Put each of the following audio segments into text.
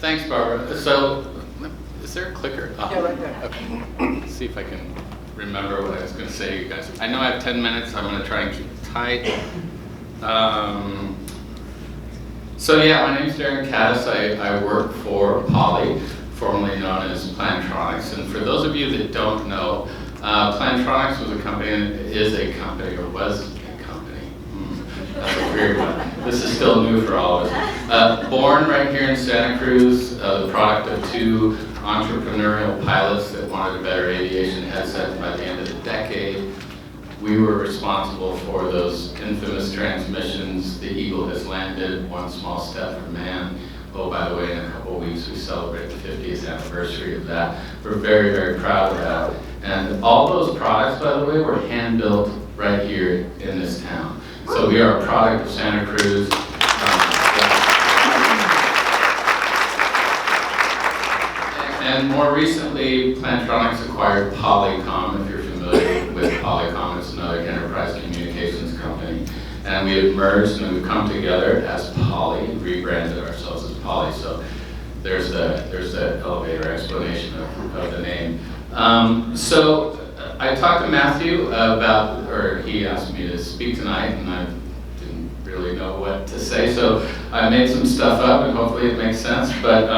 Thanks, Barbara. So, is there a clicker? Yeah, right there. Okay. Let's see if I can remember what I was going to say, you guys. I know I have 10 minutes. I'm going to try and keep it tight. So yeah, my name's Darrin Caddes. I work for Poly, formerly known as Plantronics. And for those of you that don't know, Plantronics was a company, and is a company, or was a company. That's a weird one. This is still new for all of us. Born right here in Santa Cruz, the product of two entrepreneurial pilots that wanted a better aviation headset by the end of the decade. We were responsible for those infamous transmissions. The Eagle has landed, one small step for man. Oh, by the way, in a couple of weeks we celebrate the 50th anniversary of that. We're very, very proud of that. And all those products, by the way, were hand-built right here in this town. So we are a product of Santa Cruz. And more recently, Plantronics acquired Polycom. If you're familiar with Polycom, it's another enterprise communications company. And we have merged and we've come together as Poly, rebranded ourselves as Poly. So there's the elevator explanation of the name. So I talked to Matthew about, or he asked me to speak tonight, and I didn't really know what to say. So I made some stuff up, and hopefully it makes sense. But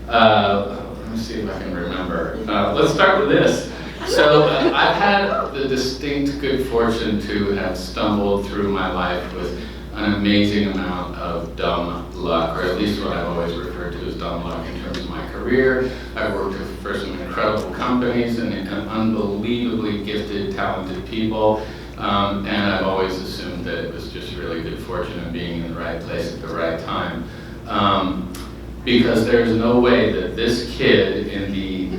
let me see if I can remember. Let's start with this. So I've had the distinct good fortune to have stumbled through my life with an amazing amount of dumb luck, or at least what I've always referred to as dumb luck in terms of my career. I've worked for some incredible companies and unbelievably gifted, talented people, and I've always assumed that it was just really good fortune and being in the right place at the right time. Because there's no way that this kid in the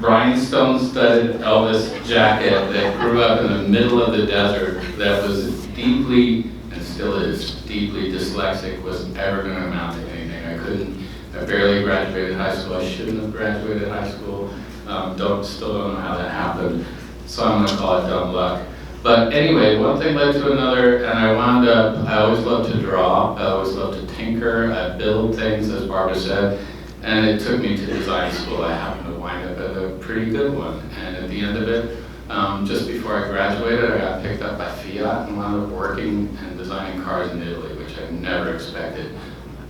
rhinestone-studded Elvis jacket that grew up in the middle of the desert, that was deeply, and still is, deeply dyslexic, was ever going to amount to anything. I barely graduated high school. I shouldn't have graduated high school. Still don't know how that happened. So I'm going to call it dumb luck. But anyway, one thing led to another, and I always loved to draw, I always loved to tinker, I build things, as Barbara said, and it took me to design school. I happened to wind up at a pretty good one, and at the end of it, just before I graduated, I got picked up by Fiat and wound up working and designing cars in Italy, which I never expected.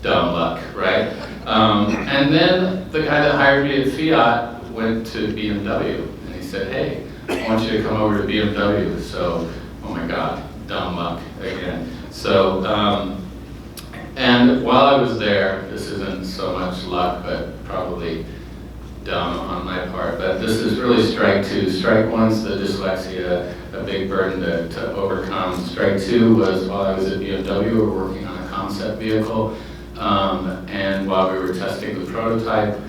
Dumb luck, right? And then the guy that hired me at Fiat went to BMW, and he said, hey, I want you to come over to BMW. So, oh my God, dumb luck again. So, and while I was there, this isn't so much luck, but probably dumb on my part, but this is really strike two. Strike one's the dyslexia, a big burden to overcome. Strike two was while I was at BMW, we were working on a concept vehicle, and while we were testing the prototype,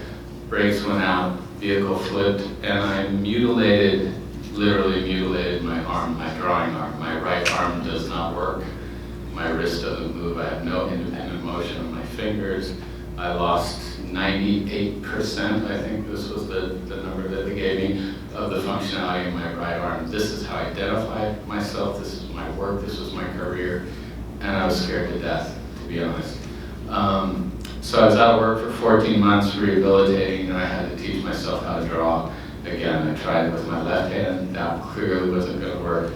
brakes went out, vehicle flipped, and I literally mutilated my arm, my drawing arm. My right arm does not work. My wrist doesn't move. I have no independent motion of my fingers. I lost 98%, I think this was the number that they gave me, of the functionality in my right arm. This is how I identified myself. This is my work. This was my career. And I was scared to death, to be honest. So I was out of work for 14 months rehabilitating, and I had to teach myself how to draw. Again, I tried it with my left hand. That clearly wasn't going to work.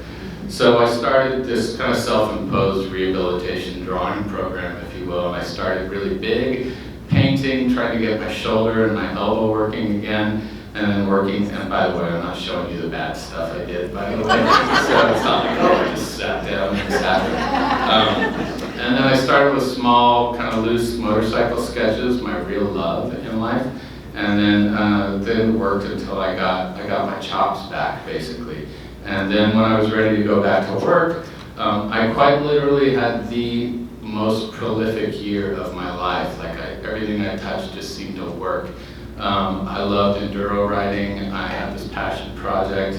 So I started this kind of self-imposed rehabilitation drawing program, if you will, and I started really big, painting, trying to get my shoulder and my elbow working again, and then working, and by the way, I'm not showing you the bad stuff I did, by the way, so it's not like, oh, I just sat down and sat. And then I started with small, kind of loose motorcycle sketches, my real love in life, and then worked until I got my chops back, basically. And then when I was ready to go back to work, I quite literally had the most prolific year of my life. Like everything I touched just seemed to work. I loved enduro riding. I had this passion project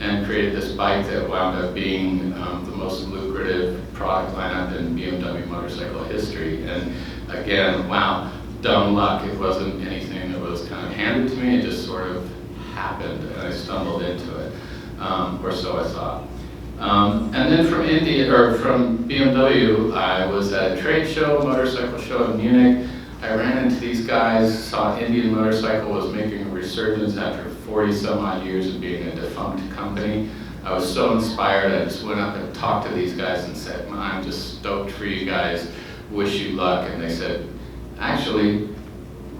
and created this bike that wound up being the most lucrative product lineup in BMW motorcycle history. And again, wow, dumb luck. It wasn't anything that was kind of handed to me. It just sort of happened, and I stumbled into it, or so I thought. And then from BMW, I was at a trade show, motorcycle show in Munich. I ran into these guys, saw Indian Motorcycle was making a resurgence after 40 some odd years of being a defunct company. I was so inspired, I just went up and talked to these guys and said, I'm just stoked for you guys, wish you luck. And they said, actually,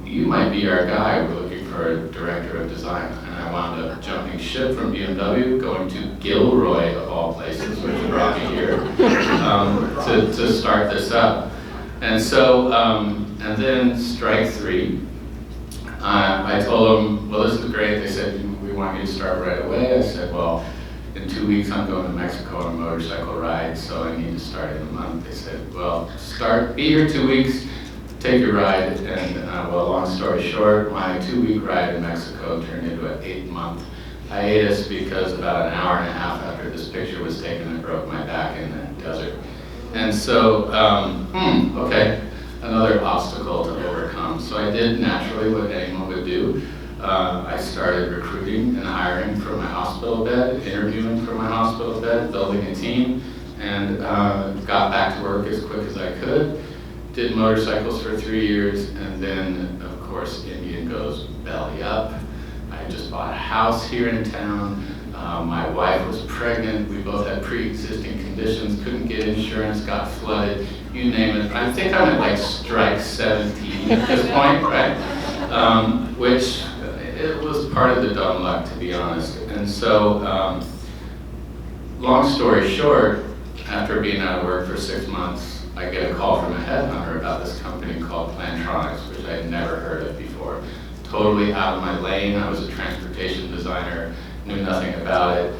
you might be our guy, we're looking for a director of design. And I wound up jumping ship from BMW, going to Gilroy of all places, which brought me here, to start this up. And so, and then strike three, I told them, well, this is great. They said, we want you to start right away. I said, well, in 2 weeks I'm going to Mexico on a motorcycle ride, so I need to start in a month. They said, well, be here 2 weeks, take your ride. And well, long story short, my 2-week ride in Mexico turned into an 8-month hiatus because about an hour and a half after this picture was taken, I broke my back in the desert. And so, okay, another obstacle to overcome. So I did naturally what anyone would do. I started recruiting and hiring for my hospital bed, interviewing for my hospital bed, building a team, and got back to work as quick as I could. Did motorcycles for 3 years, and then, of course, Indian goes belly up. I just bought a house here in town. My wife was pregnant. We both had pre-existing conditions, couldn't get insurance, got flooded, you name it. I think I'm at like strike 17 at this point, right? Which it was part of the dumb luck, to be honest. And so, long story short, after being out of work for 6 months, I get a call from a headhunter about this company called Plantronics, which I'd never heard of before. Totally out of my lane. I was a transportation designer, knew nothing about it.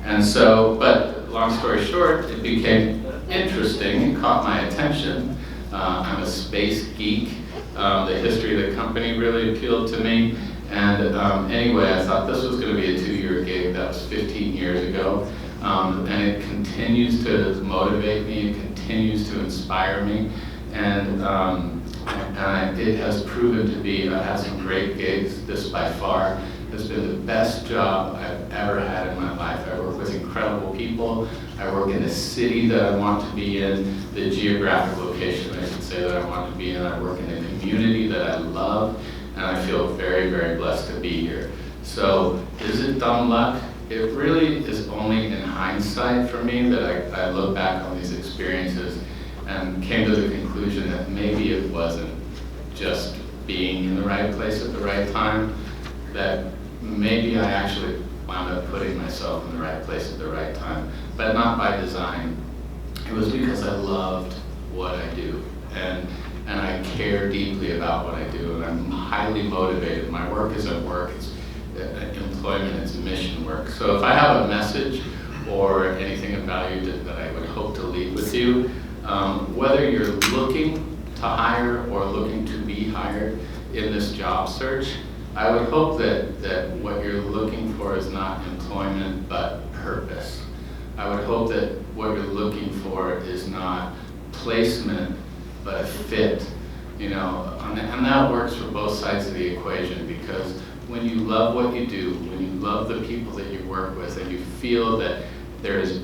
And so, but long story short, it became interesting, it caught my attention. I'm a space geek. The history of the company really appealed to me. And anyway, I thought this was going to be a 2-year gig. That was 15 years ago. And it continues to motivate me, it continues to inspire me. And it has proven to be, I've had some great gigs. This by far has been the best job I've ever had in my life. I work with incredible people. I work in a city that I want to be in, the geographic location, I should say, that I want to be in. I work in a community that I love, and I feel very, very blessed to be here. So, is it dumb luck? It really is only in hindsight for me that I look back on these experiences and came to the conclusion that maybe it wasn't just being in the right place at the right time, that maybe I actually wound up putting myself in the right place at the right time, but not by design. It was because I loved what I do, and I care deeply about what I do, and I'm highly motivated. My work isn't work, it's employment, it's mission work. So if I have a message or anything of value that I would hope to leave with you, whether you're looking to hire or looking to be hired in this job search, I would hope that what you're looking for is not employment, but purpose. I would hope that what you're looking for is not placement, but a fit. You know, and that works for both sides of the equation, because when you love what you do, when you love the people that you work with, and you feel that there is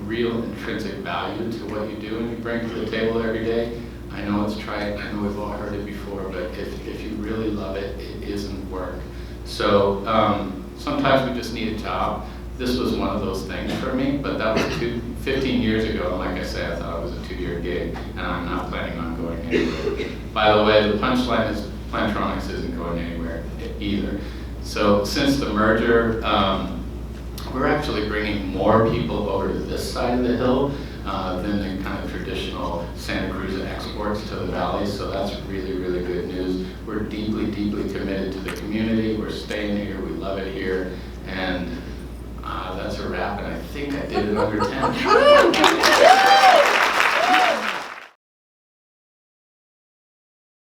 real intrinsic value to what you do and you bring to the table every day, I know it's trite, I know we've all heard it before, but if you really love it, it isn't work. So sometimes we just need a job. This was one of those things for me, but that was 15 years ago, and like I say, I thought it was a 2-year gig, and I'm not planning on going anywhere. By the way, the punchline is Plantronics isn't going anywhere either. So since the merger, we're actually bringing more people over to this side of the hill than the kind of traditional Santa Cruz exports to the valley, so that's really, really good news. We're deeply, deeply committed to the community. We're staying here, we love it here, and that's a wrap, and I think I did it under 10.